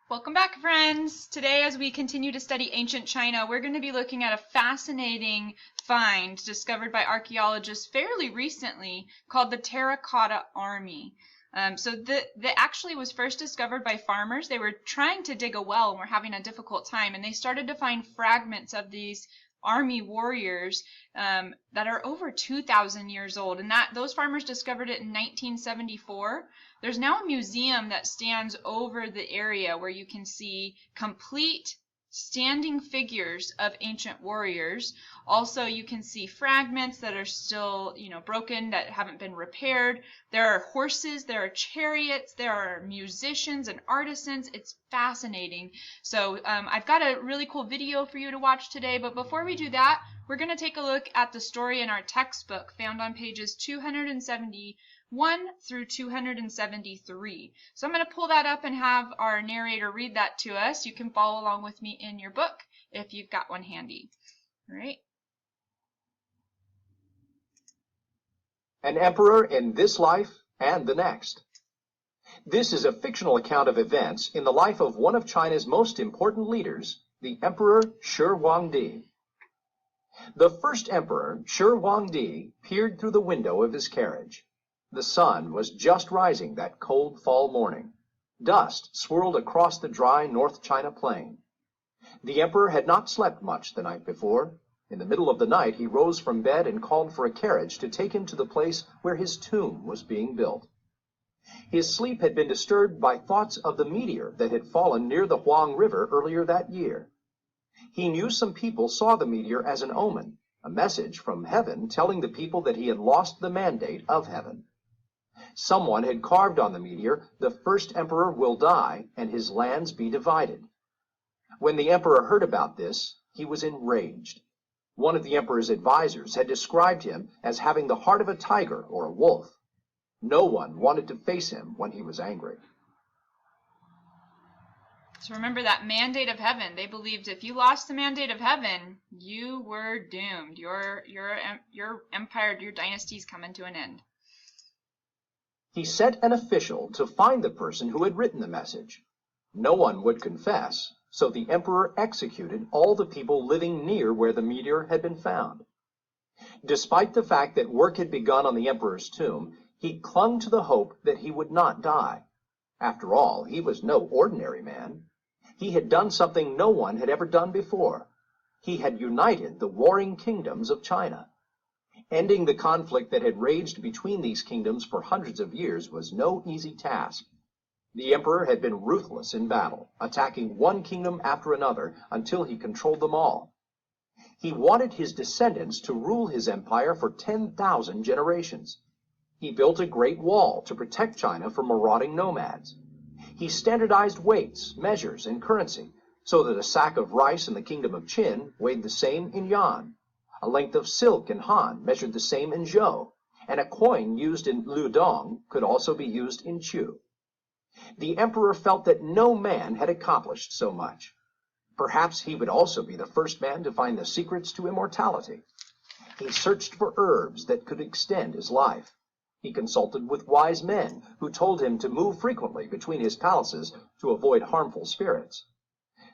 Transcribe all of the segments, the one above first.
Welcome back, friends. Today, as we continue to study ancient China, we're going to be looking at a fascinating find discovered by archaeologists fairly recently called the Terracotta Army. That actually was first discovered by farmers. They were trying to dig a well and were having a difficult time, and they started to find fragments of these army warriors that are over 2,000 years old, and those farmers discovered it in 1974. There's now a museum that stands over the area where you can see complete standing figures of ancient warriors. Also, you can see fragments that are still, broken, that haven't been repaired. There are horses, there are chariots, there are musicians and artisans. It's fascinating. So I've got a really cool video for you to watch today, but before we do that, we're going to take a look at the story in our textbook found on pages 271 through 273. So I'm going to pull that up and have our narrator read that to us. You can follow along with me in your book if you've got one handy. All right. An emperor in this life and the next. This is a fictional account of events in the life of one of China's most important leaders, the Emperor Shi Huangdi. The first emperor, Shi Huangdi, peered through the window of his carriage. The sun was just rising that cold fall morning. Dust swirled across the dry North China plain. The emperor had not slept much the night before. In the middle of the night he rose from bed and called for a carriage to take him to the place where his tomb was being built. His sleep had been disturbed by thoughts of the meteor that had fallen near the Huang River earlier that year. He knew some people saw the meteor as an omen, a message from heaven telling the people that he had lost the mandate of heaven. Someone had carved on the meteor, "The first emperor will die, and his lands be divided." When the emperor heard about this, he was enraged. One of the emperor's advisors had described him as having the heart of a tiger or a wolf. No one wanted to face him when he was angry. So remember that mandate of heaven. They believed if you lost the mandate of heaven, you were doomed. Your empire, your dynasty's coming to an end. He sent an official to find the person who had written the message. No one would confess, so the emperor executed all the people living near where the meteor had been found. Despite the fact that work had begun on the emperor's tomb, he clung to the hope that he would not die. After all, he was no ordinary man. He had done something no one had ever done before. He had united the warring kingdoms of China. Ending the conflict that had raged between these kingdoms for hundreds of years was no easy task. The emperor had been ruthless in battle, attacking one kingdom after another until he controlled them all. He wanted his descendants to rule his empire for 10,000 generations. He built a great wall to protect China from marauding nomads. He standardized weights, measures, and currency, so that a sack of rice in the kingdom of Qin weighed the same in yuan, a length of silk in Han measured the same in zhou, and a coin used in Ludong could also be used in Chu. The emperor felt that no man had accomplished so much. Perhaps he would also be the first man to find the secrets to immortality. He searched for herbs that could extend his life. He consulted with wise men who told him to move frequently between his palaces to avoid harmful spirits.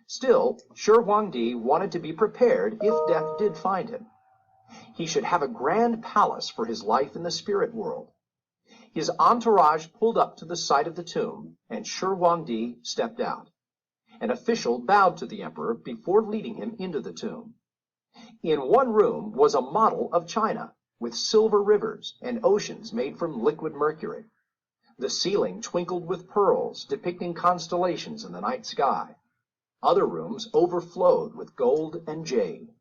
Still, Shi Huangdi wanted to be prepared if death did find him. He should have a grand palace for his life in the spirit world. His entourage pulled up to the side of the tomb, and Shi Huangdi stepped out. An official bowed to the emperor before leading him into the tomb. In one room was a model of China, with silver rivers and oceans made from liquid mercury. The ceiling twinkled with pearls, depicting constellations in the night sky. Other rooms overflowed with gold and jade.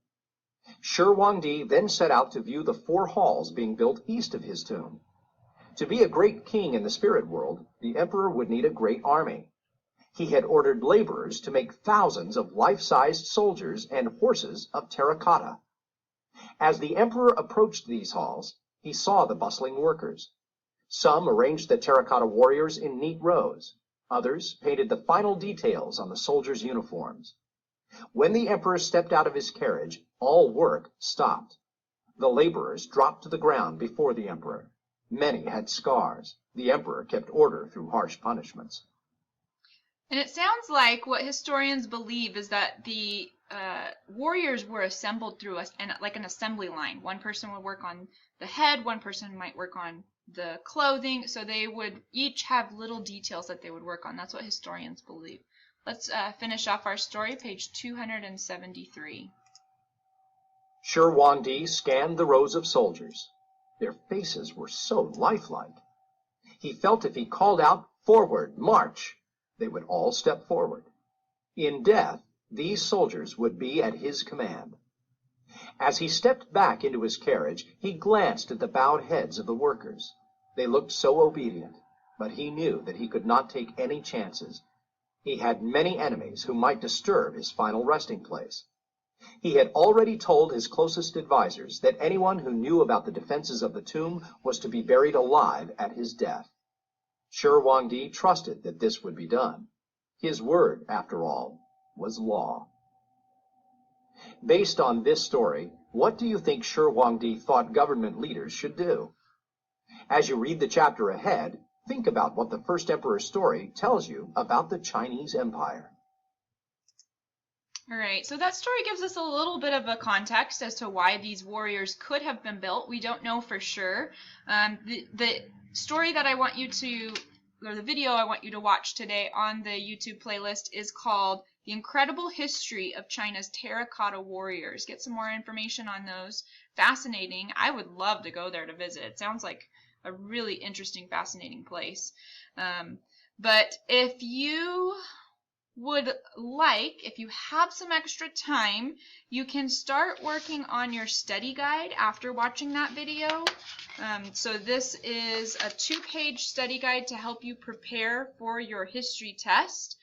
Shi Huangdi then set out to view the 4 halls being built east of his tomb. To be a great king in the spirit world, the emperor would need a great army. He had ordered laborers to make thousands of life-sized soldiers and horses of terracotta. As the emperor approached these halls, he saw the bustling workers. Some arranged the terracotta warriors in neat rows. Others painted the final details on the soldiers' uniforms. When the emperor stepped out of his carriage, all work stopped. The laborers dropped to the ground before the emperor. Many had scars. The emperor kept order through harsh punishments. And it sounds like what historians believe is that the warriors were assembled through like an assembly line. One person would work on the head, one person might work on the clothing, so they would each have little details that they would work on. That's what historians believe. Let's finish off our story, page 273. Shi Huangdi scanned the rows of soldiers. Their faces were so lifelike. He felt if he called out, "Forward, march," they would all step forward. In death, these soldiers would be at his command. As he stepped back into his carriage, he glanced at the bowed heads of the workers. They looked so obedient, but he knew that he could not take any chances. He had many enemies who might disturb his final resting place. He had already told his closest advisers that anyone who knew about the defenses of the tomb was to be buried alive at his death. Shi Huangdi trusted that this would be done. His word, after all, was law. Based on this story, what do you think Shi Huangdi thought government leaders should do? As you read the chapter ahead, think about what the first emperor's story tells you about the Chinese Empire. All right, so that story gives us a little bit of a context as to why these warriors could have been built. We don't know for sure. The story that I want you to, or the video I want you to watch today on the YouTube playlist is called The Incredible History of China's Terracotta Warriors. Get some more information on those. Fascinating. I would love to go there to visit. It sounds like a really interesting, fascinating place. But if you would like, if you have some extra time, you can start working on your study guide after watching that video. So this is a 2-page study guide to help you prepare for your history test.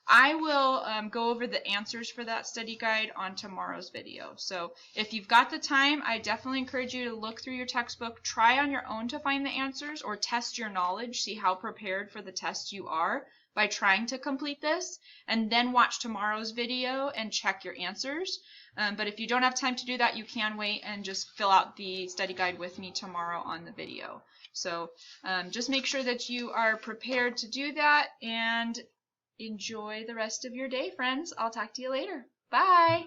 I will go over the answers for that study guide on tomorrow's video. So if you've got the time, I definitely encourage you to look through your textbook, try on your own to find the answers, or test your knowledge, see how prepared for the test you are by trying to complete this, and then watch tomorrow's video and check your answers. But if you don't have time to do that, you can wait and just fill out the study guide with me tomorrow on the video. So just make sure that you are prepared to do that, and enjoy the rest of your day, friends. I'll talk to you later. Bye!